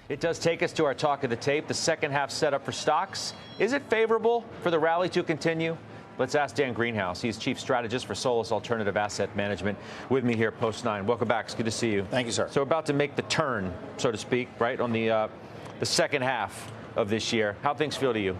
It does take us to our talk of the tape. The second half setup for stocks. Is it favorable for the rally to continue? Let's ask Dan Greenhaus. He's chief strategist for Solus Alternative Asset Management with me here post 9. Welcome back. It's good to see you. Thank you, sir. So about to make the turn, so to speak, right, on the second half of this year. How things feel to you?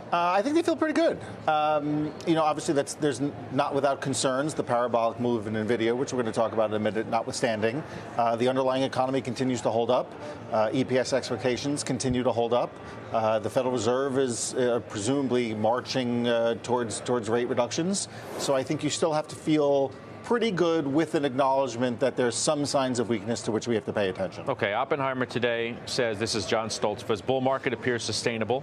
I think they feel pretty good. Obviously, there's not without concerns. The parabolic move in NVIDIA, which we're going to talk about in a minute, notwithstanding. The underlying economy continues to hold up. EPS expectations continue to hold up. The Federal Reserve is presumably marching towards rate reductions. So I think you still have to feel pretty good with an acknowledgement that there's some signs of weakness to which we have to pay attention. Okay, Oppenheimer today says, this is John Stoltzfus, bull market appears sustainable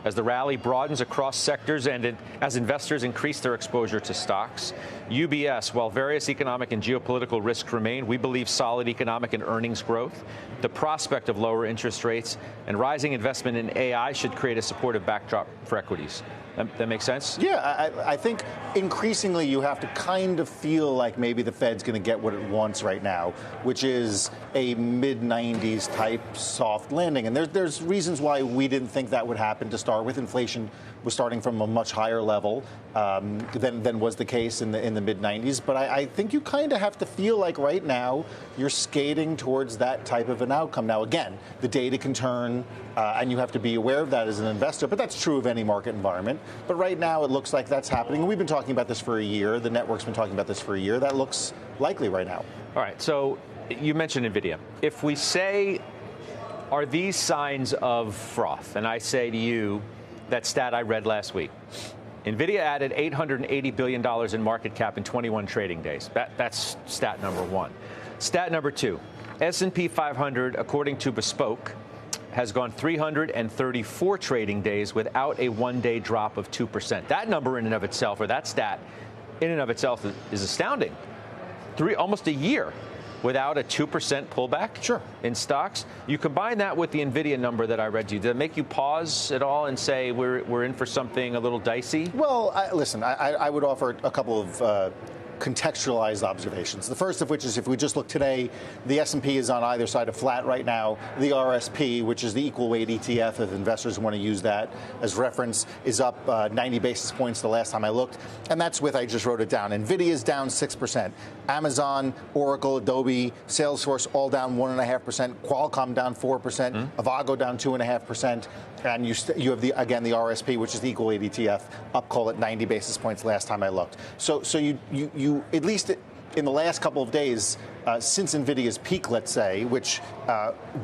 as the rally broadens across sectors and as investors increase their exposure to stocks. UBS, while various economic and geopolitical risks remain, we believe solid economic and earnings growth, the prospect of lower interest rates, and rising investment in AI should create a supportive backdrop for equities. That makes sense? Yeah, I think increasingly you have to kind of feel like maybe the Fed's going to get what it wants right now, which is a mid-90s type soft landing. And there's reasons why we didn't think that would happen to start with. Inflation was starting from a much higher level than was the case in the mid-90s. But I think you kind of have to feel like right now you're skating towards that type of an outcome. Now, again, the data can turn, and you have to be aware of that as an investor. But that's true of any market environment. But right now, it looks like that's happening. And we've been talking about this for a year. The network's been talking about this for a year. That looks likely right now. All right. So you mentioned NVIDIA. If we say, are these signs of froth? And I say to you, that stat I read last week. NVIDIA added $880 billion in market cap in 21 trading days. That's stat number one. Stat number two, S&P 500, according to Bespoke, has gone 334 trading days without a one-day drop of 2%. That number in and of itself, or that stat in and of itself, is astounding. Almost a year without a 2% pullback in stocks. You combine that with the NVIDIA number that I read to you. Did it make you pause at all and say we're in for something a little dicey? Well, listen, I would offer a couple of contextualized observations. The first of which is if we just look today, the S&P is on either side of flat right now. The RSP, which is the equal weight ETF, if investors want to use that as reference, is up 90 basis points the last time I looked. And that's with, I just wrote it down, NVIDIA is down 6%. Amazon, Oracle, Adobe, Salesforce all down 1.5%. Qualcomm down 4%. Avago down 2.5%. And you have, the RSP, which is the equal weight ETF, up, call it 90 basis points last time I looked. So you at least in the last couple of days, since NVIDIA's peak, let's say, which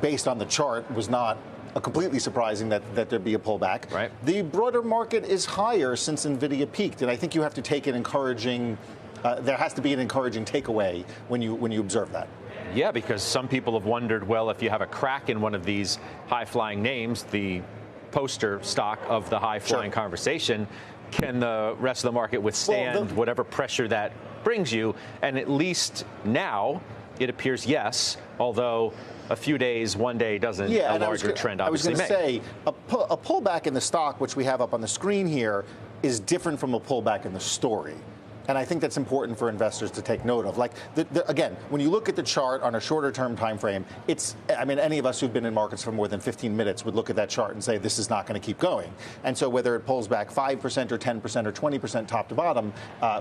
based on the chart was not completely surprising that there'd be a pullback. Right. The broader market is higher since NVIDIA peaked, and I think you have to take an encouraging. There has to be an encouraging takeaway when you observe that. Yeah, because some people have wondered, well, if you have a crack in one of these high-flying names, the poster stock of the high-flying conversation, can the rest of the market withstand whatever pressure that brings you? And at least now, it appears yes, although a few days, one day doesn't a larger trend obviously make. I was going to say, a pullback in the stock, which we have up on the screen here, is different from a pullback in the story. And I think that's important for investors to take note of. Like, again, when you look at the chart on a shorter-term time frame, any of us who've been in markets for more than 15 minutes would look at that chart and say, this is not going to keep going. And so whether it pulls back 5% or 10% or 20% top to bottom,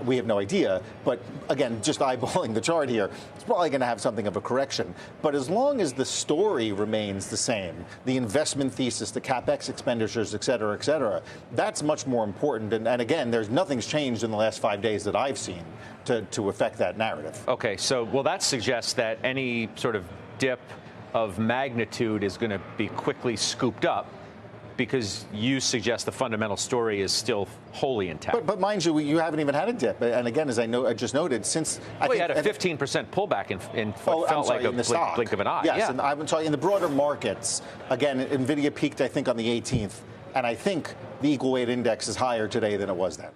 we have no idea. But again, just eyeballing the chart here, it's probably going to have something of a correction. But as long as the story remains the same, the investment thesis, the CapEx expenditures, et cetera, that's much more important. And again, nothing's changed in the last 5 days that I've seen to affect that narrative. Okay, so that suggests that any sort of dip of magnitude is going to be quickly scooped up because you suggest the fundamental story is still wholly intact. But mind you, you haven't even had a dip. And again, as I just noted, since you had a 15% pullback in what felt like a blink of an eye. Yes, yeah. And I'm talking in the broader markets. Again, NVIDIA peaked, I think, on the 18th. And I think the equal weight index is higher today than it was then.